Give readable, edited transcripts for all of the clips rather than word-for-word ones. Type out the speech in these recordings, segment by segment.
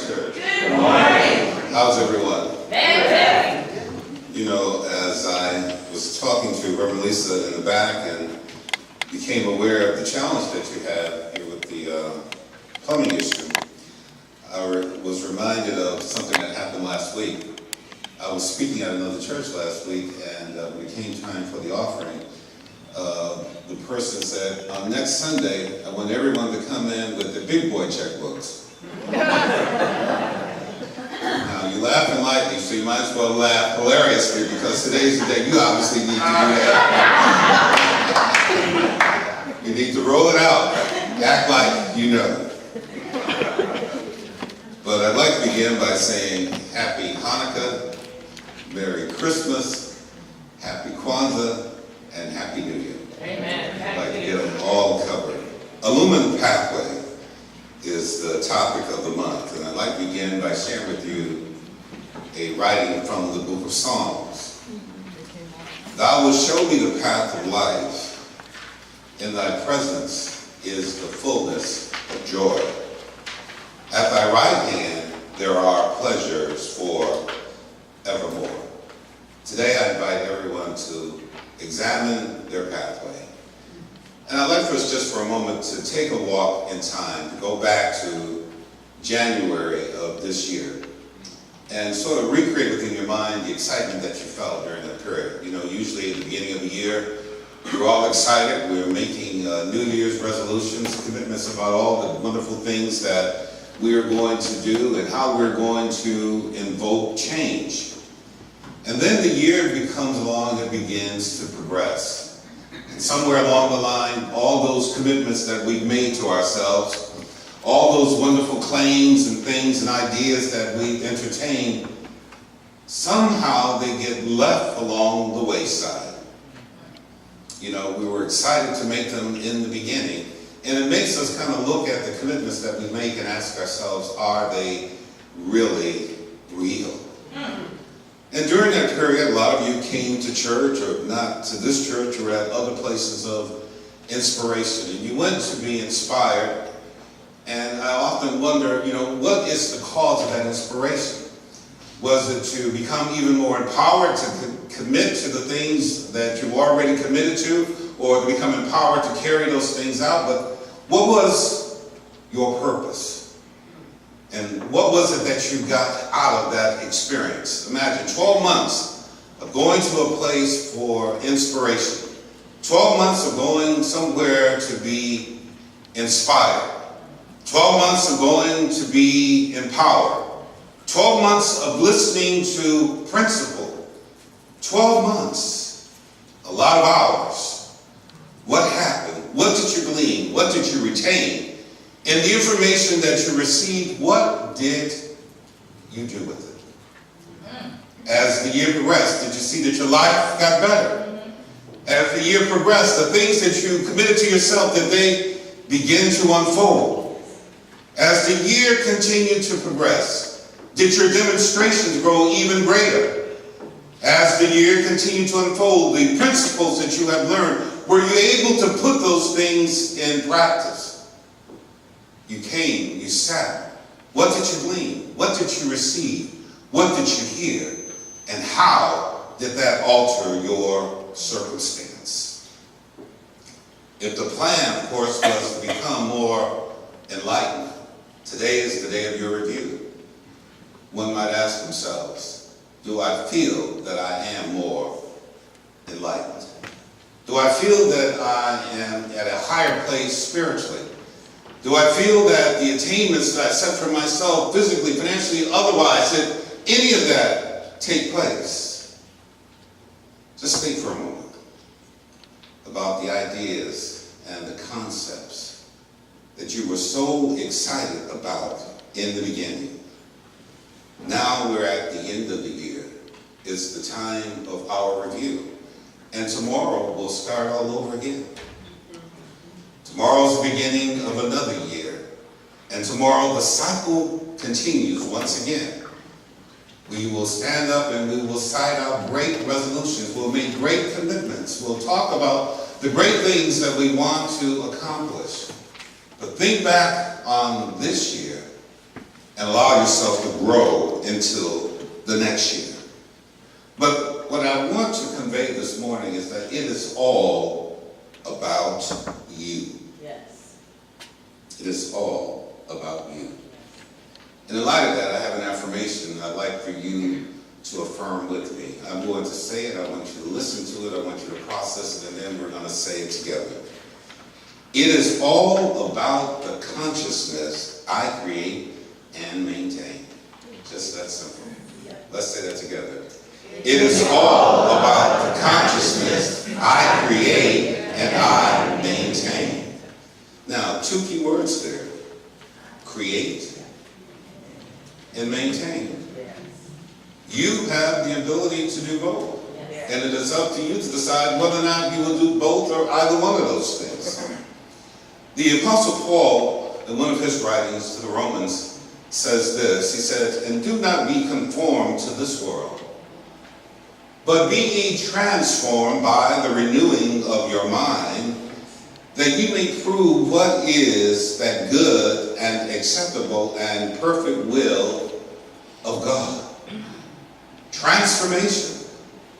church. Good morning. How's everyone? Very. You know, as I was talking to Reverend Lisa in the back and became aware of the challenge that you had here with the plumbing issue, I was reminded of something that happened last week. I was speaking at another church last week, and when it came time for the offering, the person said, on next Sunday, I want everyone to come in with the big boy checkbooks. Now, you're laughing lightly, so you might as well laugh hilariously, because today's the day you obviously need to do that. You need to roll it out. Act like you know. But I'd like to begin by saying Happy Hanukkah, Merry Christmas, Happy Kwanzaa, and Happy New Year. Amen. I'd like to get them all covered. Illumined Pathway is the topic of the month, and I'd like to begin by sharing with you a writing from the book of Psalms. Thou wilt show me the path of life. In thy presence is the fullness of joy. At thy right hand there are pleasures for evermore. Today I invite everyone to examine their pathway. And I'd like for us just for a moment to take a walk in time, to go back to January of this year, and sort of recreate within your mind the excitement that you felt during that period. You know, usually at the beginning of the year, we're all excited. We're making New Year's resolutions, commitments about all the wonderful things that we are going to do and how we're going to invoke change. And then the year comes along and begins to progress. And somewhere along the line, all those commitments that we've made to ourselves, all those wonderful claims and things and ideas that we entertain, somehow they get left along the wayside. You know, we were excited to make them in the beginning, and it makes us kind of look at the commitments that we make and ask ourselves, are they really real? And during that period, a lot of you came to church, or not to this church, or at other places of inspiration, and you went to be inspired. And I often wonder, you know, what is the cause of that inspiration? Was it to become even more empowered to commit to the things that you've already committed to, or to become empowered to carry those things out? But what was your purpose? And what was it that you got out of that experience? Imagine 12 months of going to a place for inspiration. 12 months of going somewhere to be inspired. 12 months of going to be empowered. 12 months of listening to principle. 12 months. A lot of hours. What happened? What did you glean? What did you retain? And the information that you received, what did you do with it? As the year progressed, did you see that your life got better? As the year progressed, the things that you committed to yourself, did they begin to unfold? As the year continued to progress, did your demonstrations grow even greater? As the year continued to unfold, the principles that you have learned, were you able to put those things in practice? You came, you sat. What did you glean? What did you receive? What did you hear? And how did that alter your circumstance? If the plan, of course, was to become more enlightened, today is the day of your review. One might ask themselves, do I feel that I am more enlightened? Do I feel that I am at a higher place spiritually? Do I feel that the attainments that I set for myself, physically, financially, otherwise, did any of that take place? Just think for a moment about the ideas and the concepts that you were so excited about in the beginning. Now we're at the end of the year. It's the time of our review. And tomorrow we'll start all over again. Tomorrow's the beginning of another year. And tomorrow the cycle continues once again. We will stand up and we will cite out great resolutions. We'll make great commitments. We'll talk about the great things that we want to accomplish. But think back on this year and allow yourself to grow until the next year. But what I want to convey this morning is that it is all about you. Yes. It is all about you. And in light of that, I have an affirmation I'd like for you to affirm with me. I'm going to say it, I want you to listen to it, I want you to process it, and then we're going to say it together. It is all about the consciousness I create and maintain. Just that simple. Let's say that together. It is all about the consciousness I create and I maintain. Now, two key words there. Create and maintain. You have the ability to do both. And it is up to you to decide whether or not you will do both or either one of those things. The Apostle Paul, in one of his writings to the Romans, says this. He said, "And do not be conformed to this world, but be ye transformed by the renewing of your mind, that ye may prove what is that good and acceptable and perfect will of God." Transformation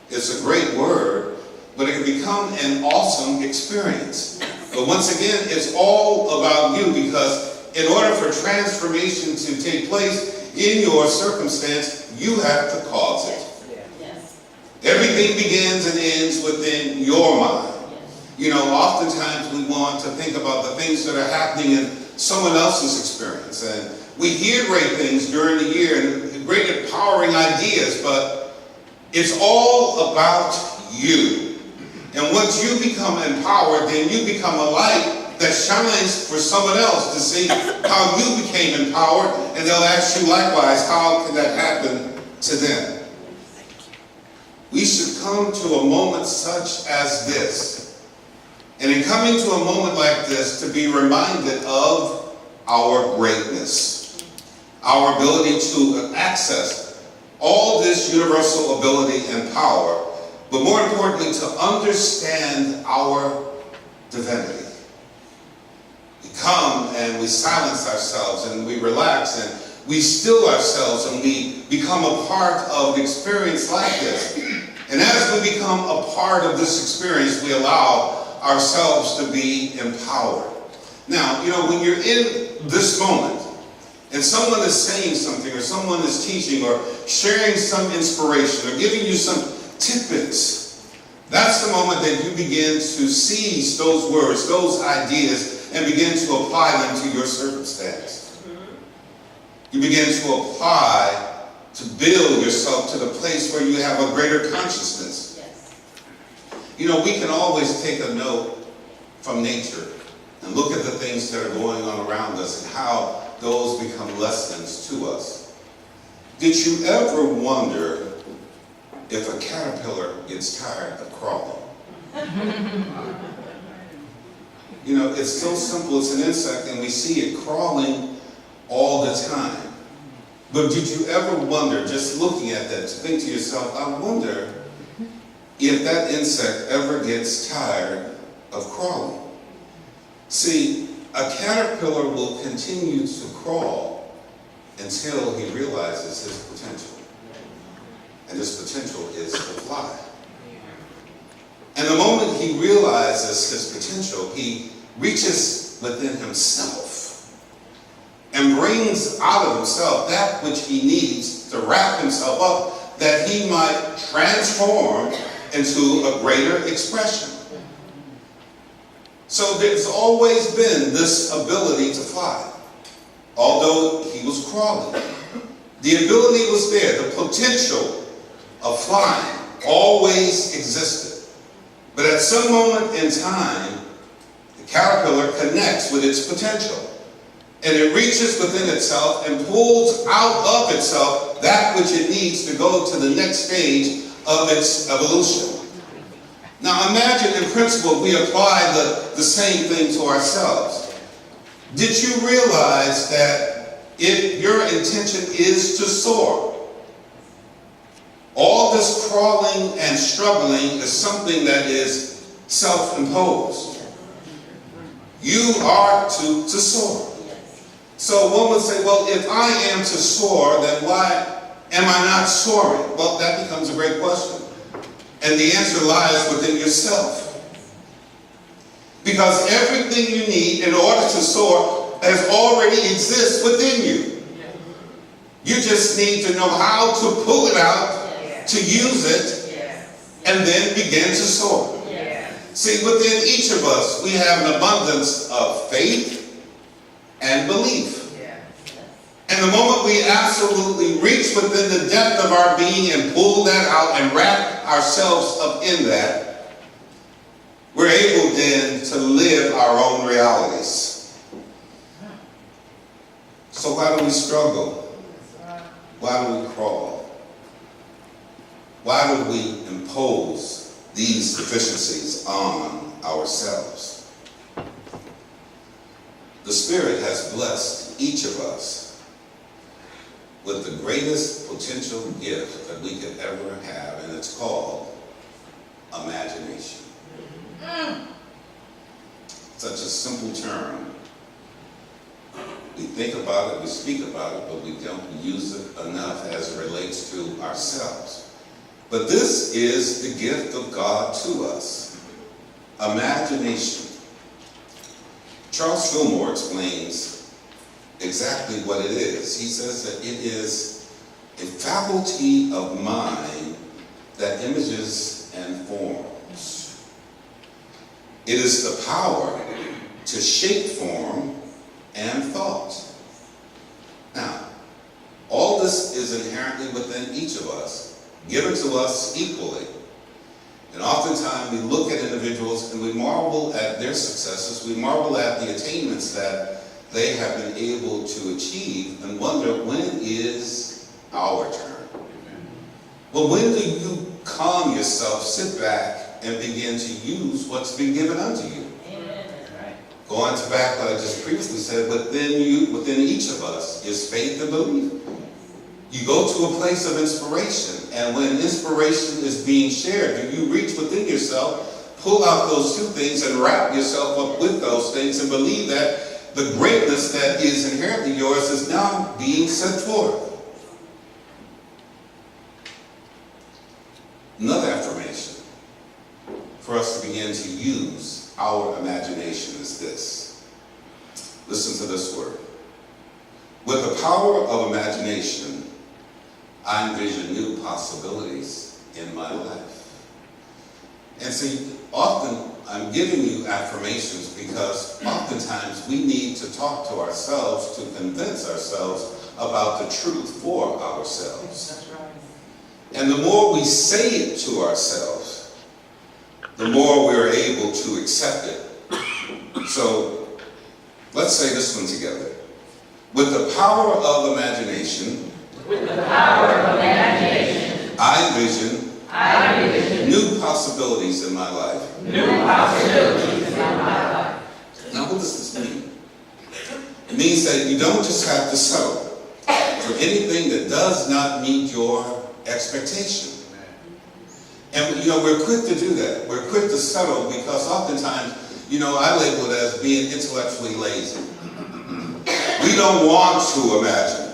is a great word, but it can become an awesome experience. But once again, it's all about you, because in order for transformation to take place in your circumstance, you have to cause it. Yes. Everything begins and ends within your mind. You know, oftentimes we want to think about the things that are happening in someone else's experience. And we hear great things during the year and great empowering ideas, but it's all about you. And once you become empowered, then you become a light that shines for someone else to see how you became empowered, and they'll ask you likewise, how can that happen to them? We should come to a moment such as this. And in coming to a moment like this, to be reminded of our greatness, our ability to access all this universal ability and power, but more importantly, to understand our divinity. We come and we silence ourselves and we relax and we still ourselves and we become a part of an experience like this. And as we become a part of this experience, we allow ourselves to be empowered. Now, you know, when you're in this moment and someone is saying something or someone is teaching or sharing some inspiration or giving you some tidbits, that's the moment that you begin to seize those words, those ideas, and begin to apply them to your circumstance. You begin to apply to build yourself to the place where you have a greater consciousness. Yes. You know, we can always take a note from nature and look at the things that are going on around us and how those become lessons to us. Did you ever wonder if a caterpillar gets tired of crawling? You know, it's so simple. It's an insect and we see it crawling all the time. But did you ever wonder, just looking at that, to think to yourself, I wonder if that insect ever gets tired of crawling? See, a caterpillar will continue to crawl until he realizes his potential. And his potential is to fly. And the moment he realizes his potential, he reaches within himself and brings out of himself that which he needs to wrap himself up, that he might transform into a greater expression. So there's always been this ability to fly. Although he was crawling, the ability was there. The potential of flying always existed. But at some moment in time, the caterpillar connects with its potential. And it reaches within itself and pulls out of itself that which it needs to go to the next stage of its evolution. Now imagine, in principle, we apply the same thing to ourselves. Did you realize that if your intention is to soar, all this crawling and struggling is something that is self-imposed? You are to soar. So one would say, well, if I am to soar, then why am I not soaring? Well, that becomes a great question. And the answer lies within yourself. Because everything you need in order to soar has already exists within you. You just need to know how to pull it out, to use it, and then begin to soar. See, within each of us, we have an abundance of faith and belief. And the moment we absolutely reach within the depth of our being and pull that out and wrap ourselves up in that, we're able then to live our own realities. So why do we struggle? Why do we crawl? Why do we impose these deficiencies on ourselves? The Spirit has blessed each of us with the greatest potential gift that we could ever have, and it's called imagination. Such a simple term. We think about it, we speak about it, but we don't use it enough as it relates to ourselves. But this is the gift of God to us. Imagination. Charles Fillmore explains exactly what it is. He says that it is a faculty of mind that images and forms. It is the power to shape form and thought. Now, all this is inherently within each of us, given to us equally. And oftentimes we look at individuals and we marvel at their successes, we marvel at the attainments that they have been able to achieve and wonder, when is our turn? Well, when do you calm yourself, sit back, and begin to use what's been given unto you? Going to back what I just previously said, within each of us is faith and belief. You go to a place of inspiration, and when inspiration is being shared, do you reach within yourself, pull out those two things, and wrap yourself up with those things, and believe that the greatness that is inherently yours is now being set forth? Another affirmation for us to begin to use our imagination is this. Listen to this word. With the power of imagination, I envision new possibilities in my life. And see, often I'm giving you affirmations because oftentimes we need to talk to ourselves to convince ourselves about the truth for ourselves. And the more we say it to ourselves, the more we're able to accept it. So let's say this one together. With the power of imagination, I envision new possibilities in my life. Now what does this mean? It means that you don't just have to settle for anything that does not meet your expectation. And we're quick to do that. We're quick to settle because oftentimes, I label it as being intellectually lazy. We don't want to imagine.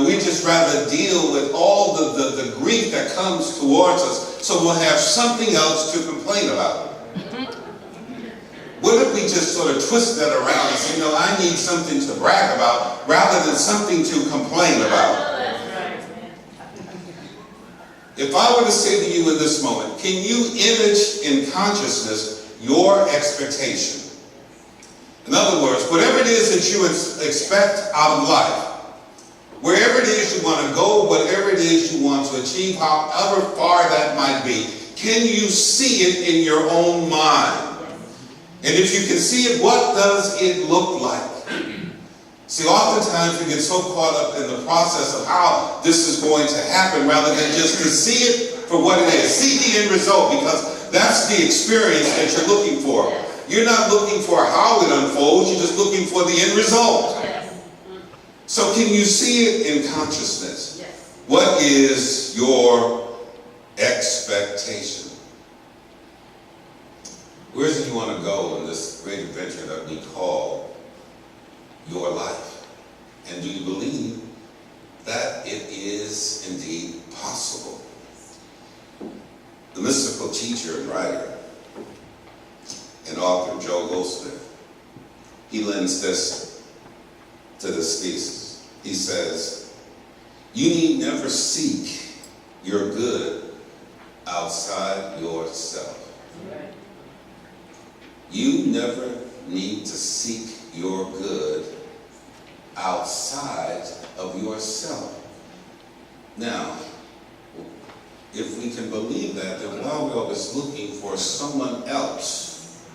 We just rather deal with all the grief that comes towards us, so we'll have something else to complain about. What if we just sort of twist that around and say, I need something to brag about rather than something to complain about? If I were to say to you in this moment, can you image in consciousness your expectation? In other words, whatever it is that you expect out of life, wherever it is you want to go, whatever it is you want to achieve, however far that might be, can you see it in your own mind? And if you can see it, what does it look like? See, oftentimes we get so caught up in the process of how this is going to happen rather than just to see it for what it is. See the end result, because that's the experience that you're looking for. You're not looking for how it unfolds, you're just looking for the end result. So can you see it in consciousness? What is your expectation? Where do you want to go in this great adventure that we call your life? And do you believe that it is indeed possible? The mystical teacher and writer and author Joe Goldsmith, he lends this to this thesis. He says, you need never seek your good outside yourself. You never need to seek your good outside of yourself. Now, if we can believe that, then why are we always looking for someone else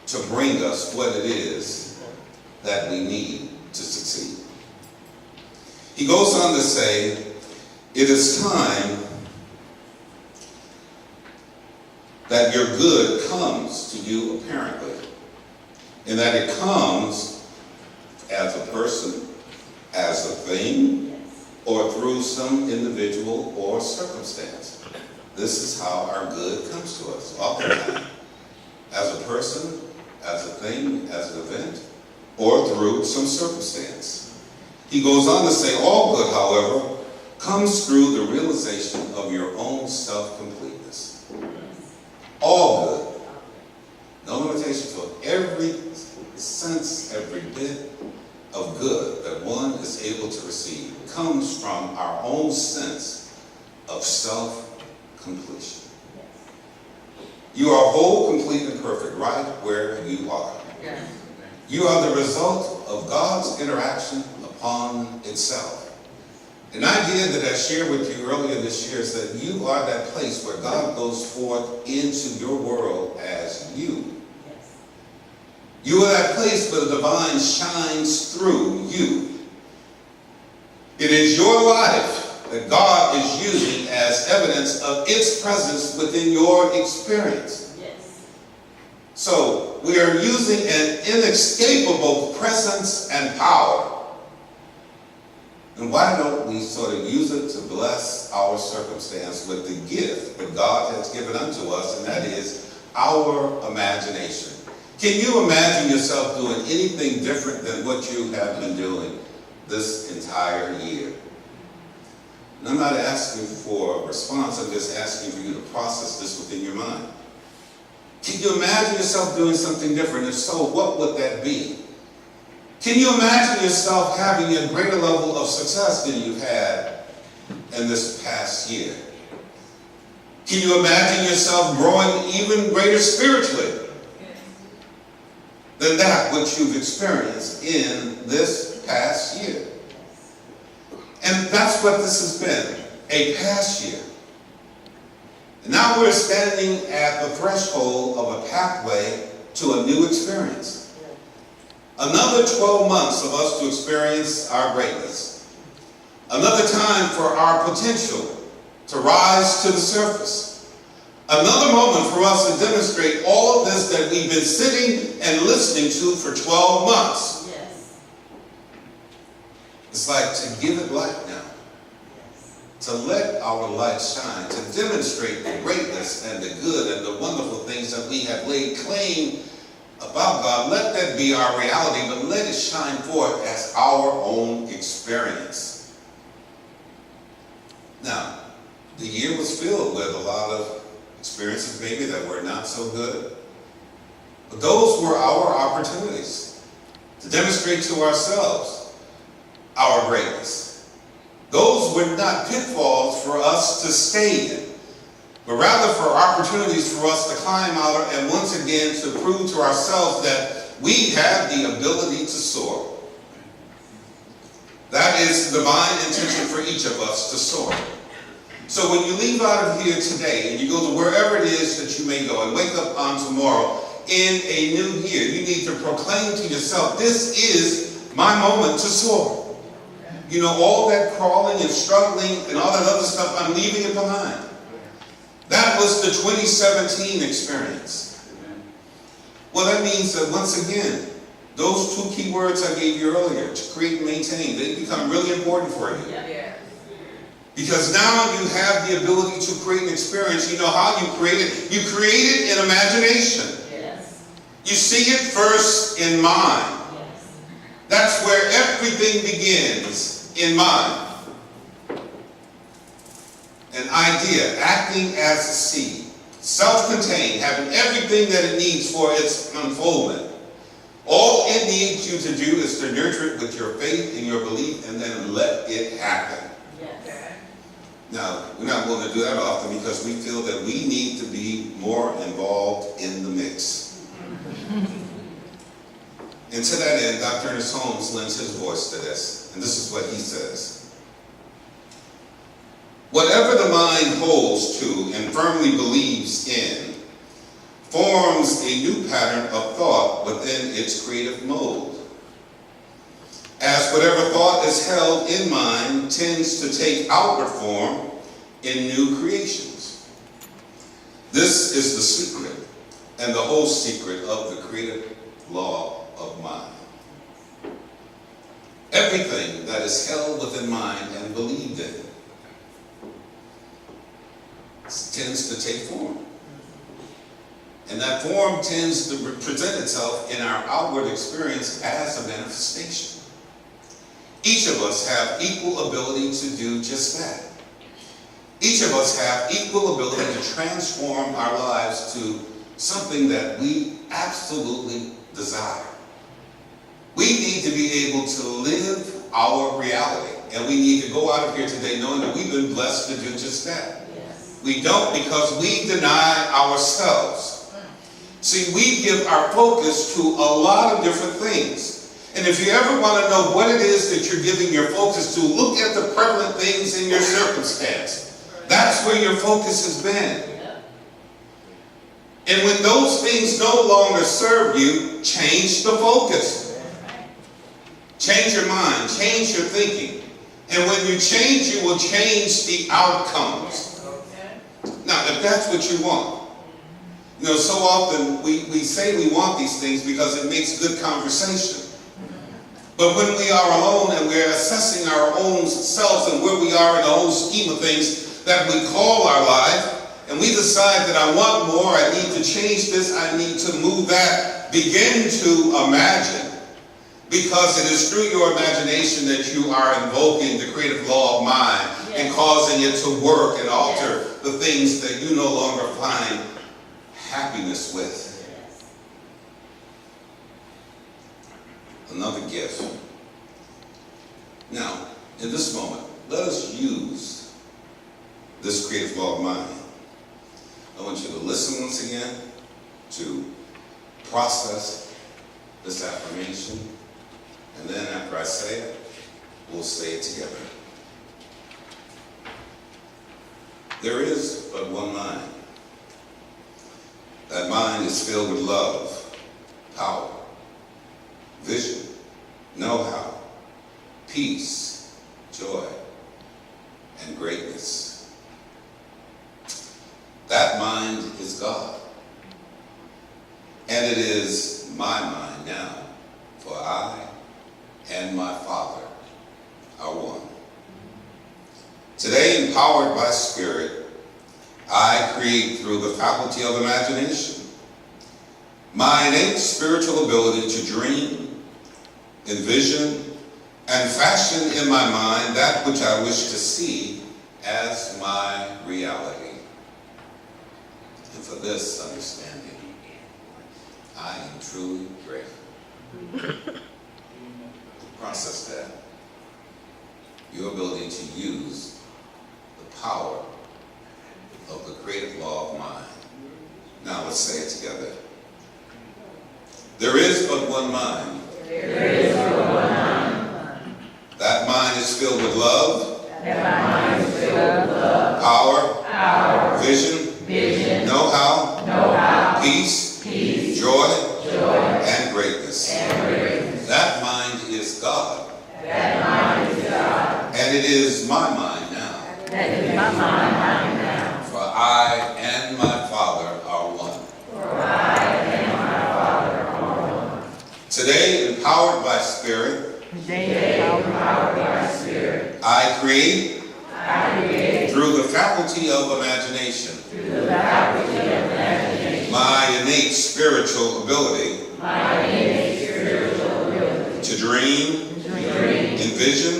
to bring us what it is that we need to succeed? He goes on to say, it is time that your good comes to you apparently, and that it comes as a person, as a thing, or through some individual or circumstance. This is how our good comes to us, oftentimes, as a person, as a thing, as an event, or through some circumstance. He goes on to say, all good, however, comes through the realization of your own self-completeness. All good. No limitation to it. Every sense, every bit of good that one is able to receive comes from our own sense of self-completion. You are whole, complete, and perfect right where you are. You are the result of God's interaction upon itself. An idea that I shared with you earlier this year is that you are that place where God goes forth into your world as you. You are that place where the divine shines through you. It is your life that God is using as evidence of its presence within your experience. Yes. So we are using an inescapable presence and power. And why don't we sort of use it to bless our circumstance with the gift that God has given unto us, and that is our imagination. Can you imagine yourself doing anything different than what you have been doing this entire year? And I'm not asking for a response, I'm just asking for you to process this within your mind. Can you imagine yourself doing something different? If so, what would that be? Can you imagine yourself having a greater level of success than you had in this past year? Can you imagine yourself growing even greater spiritually than that which you've experienced in this past year? And that's what this has been, a past year. And now we're standing at the threshold of a pathway to a new experience. Another 12 months of us to experience our greatness. Another time for our potential to rise to the surface. Another moment for us to demonstrate all of this that we've been sitting and listening to for 12 months. Yes. It's like to give it light now. Yes. To let our light shine. To demonstrate the greatness and the good and the wonderful things that we have laid claim about God. Let that be our reality, but let it shine forth as our own experience. Now, the year was filled with a lot of experiences maybe that were not so good. But those were our opportunities to demonstrate to ourselves our greatness. Those were not pitfalls for us to stay in, but rather for opportunities for us to climb out and once again to prove to ourselves that we have the ability to soar. That is the divine intention for each of us, to soar. So when you leave out of here today and you go to wherever it is that you may go and wake up on tomorrow in a new year, you need to proclaim to yourself, this is my moment to soar. You know, all that crawling and struggling and all that other stuff, I'm leaving it behind. That was the 2017 experience. Well, that means that once again, those two key words I gave you earlier, to create and maintain, they become really important for you. Yeah. Because now you have the ability to create an experience. You know how you create it. You create it in imagination. Yes. You see it first in mind. Yes. That's where everything begins, in mind. An idea, acting as a seed, self-contained, having everything that it needs for its unfoldment. All it needs you to do is to nurture it with your faith and your belief, and then let it happen. Yes. Now, we're not going to do that often because we feel that we need to be more involved in the mix. And to that end, Dr. Ernest Holmes lends his voice to this, and this is what he says. Whatever the mind holds to and firmly believes in forms a new pattern of thought within its creative mode. As whatever thought is held in mind tends to take outward form in new creations. This is the secret and the whole secret of the creative law of mind. Everything that is held within mind and believed in tends to take form. And that form tends to present itself in our outward experience as a manifestation. Each of us have equal ability to do just that. Each of us have equal ability to transform our lives to something that we absolutely desire. We need to be able to live our reality. And we need to go out of here today knowing that we've been blessed to do just that. Yes. We don't because we deny ourselves. See, we give our focus to a lot of different things. And if you ever want to know what it is that you're giving your focus to, look at the prevalent things in your circumstance. That's where your focus has been. And when those things no longer serve you, change the focus. Change your mind, change your thinking. And when you change, you will change the outcomes. Now, if that's what you want. You know, so often we say we want these things because it makes good conversation. But when we are alone and we're assessing our own selves and where we are in the whole scheme of things that we call our life, and we decide that I want more, I need to change this, I need to move that, begin to imagine. Because it is through your imagination that you are invoking the creative law of mind and causing it to work and alter the things that you no longer find happiness with. Another gift. Now, in this moment, let us use this creative law of mind. I want you to listen once again, to process this affirmation, and then after I say it, we'll say it together. There is but one mind. That mind is filled with love, power, vision, know-how, peace, joy, and greatness. That mind is God. And it is my mind now, for I and my Father are one. Today, empowered by Spirit, I create through the faculty of imagination my innate spiritual ability to dream, envision, and fashion in my mind that which I wish to see as my reality. And for this understanding, I am truly grateful. Process that. Your ability to use the power of the creative law of mind. Now let's say it together. There is but one mind. There is but one mind. That mind is filled with love. That mind is filled with love. Power. Vision. Know-how. Peace. Joy. And greatness. That mind is God. And it is my mind now. For I and my Father are one. Today, empowered by Spirit, I create through the faculty of imagination my innate spiritual ability to dream, envision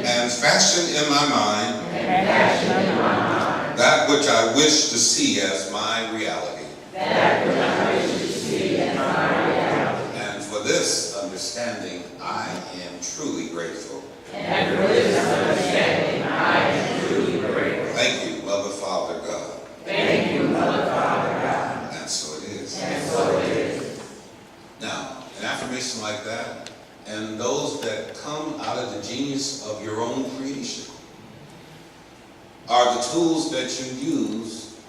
and fashion in my mind that which I wish to see as my reality. And for this understanding, I am truly grateful. Thank you, Mother, Father, God. And so it is. Now, an affirmation like that, and those that come out of the genius of your own creation, are the tools that you use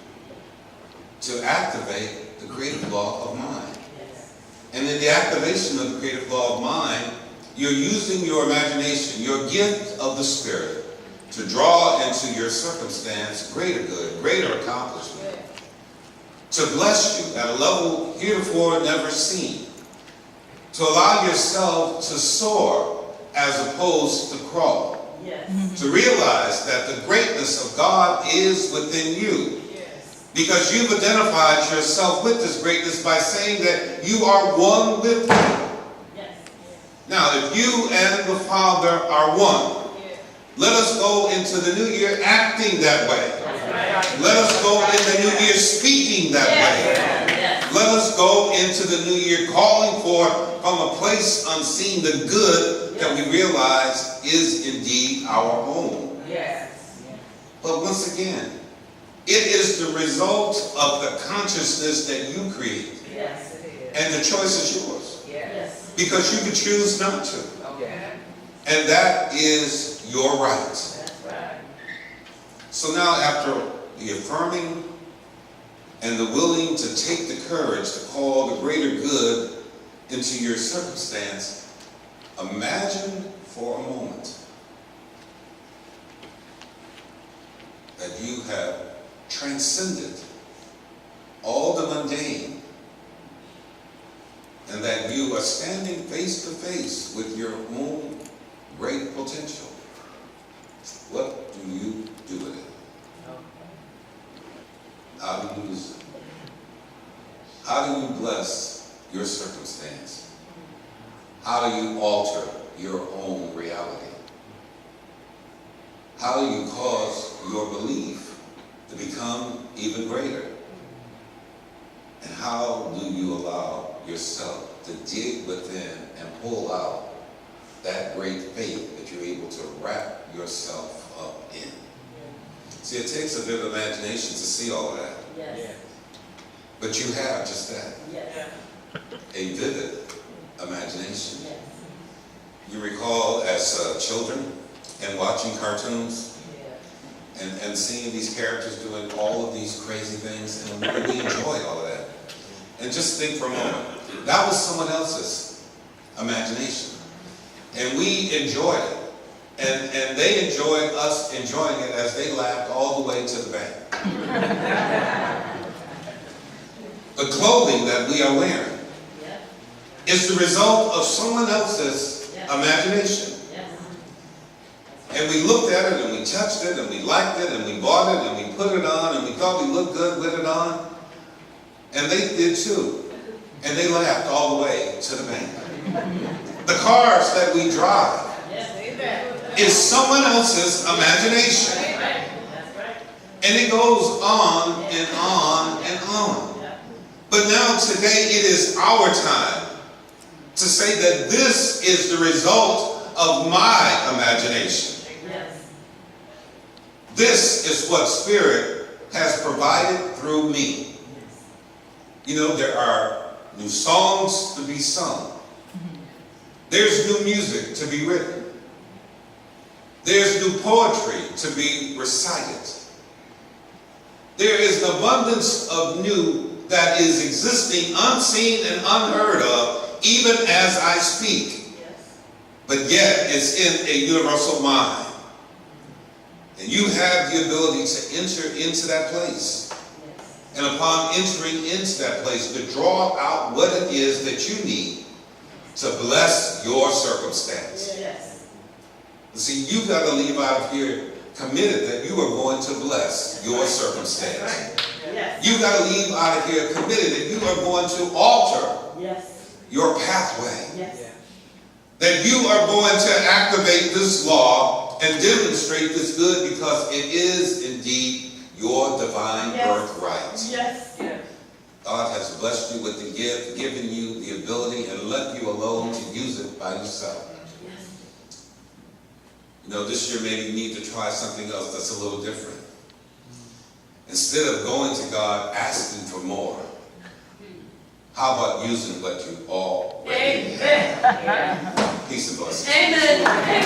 to activate the creative law of mind. And in the activation of the creative law of mind, you're using your imagination, your gift of the Spirit, to draw into your circumstance greater good, greater accomplishment, to bless you at a level heretofore never seen, to allow yourself to soar as opposed to crawl, to realize that the greatness of God is within you, because you've identified yourself with this greatness by saying that you are one with Him. Now, if you and the Father are one, let us go into the new year acting that way. Let us go in the new year speaking that way. Let us go into the new year calling for from a place unseen the good that we realize is indeed our own. But once again, it is the result of the consciousness that you create. And the choice is yours. Because you could choose not to. And that is your right. So now, after the affirming and the willing to take the courage to call the greater good into your circumstance, imagine for a moment that you have transcended all the mundane, and that you are standing face to face with your own great potential. What do you do with it? How do you use it? How do you bless your circumstance? How do you alter your own reality? How do you cause your belief to become even greater? And how do you allow yourself to dig within and pull out that great faith that you're able to wrap yourself up in? See, it takes a bit of imagination to see all of that. But you have just that. A vivid imagination. You recall as children and watching cartoons and seeing these characters doing all of these crazy things, and we really enjoy all of that. And just think for a moment, that was someone else's imagination. And we enjoyed it. And they enjoyed us enjoying it as they laughed all the way to the bank. The clothing that we are wearing is the result of someone else's imagination. And we looked at it and we touched it and we liked it and we bought it and we put it on and we thought we looked good with it on. And they did too. And they laughed all the way to the bank. The cars that we drive is someone else's imagination. And it goes on and on and on. But now today it is our time to say that this is the result of my imagination. This is what Spirit has provided through me. You know, there are new songs to be sung. There's new music to be written. There's new poetry to be recited. There is an abundance of new that is existing unseen and unheard of, even as I speak. But yet it's in a universal mind. And you have the ability to enter into that place. And upon entering into that place, to draw out what it is that you need to bless your circumstance. You see, you've got to leave out of here committed that you are going to bless your circumstance. You've got to leave out of here committed that you are going to alter your pathway. that you are going to activate this law and demonstrate this good because it is indeed your divine birthright. Yes. Yes. God has blessed you with the gift, given you the ability, and left you alone to use it by yourself. Yes. You know, this year maybe you need to try something else that's a little different. Instead of going to God asking for more, how about using what you already have? Amen. Peace and blessings. Amen.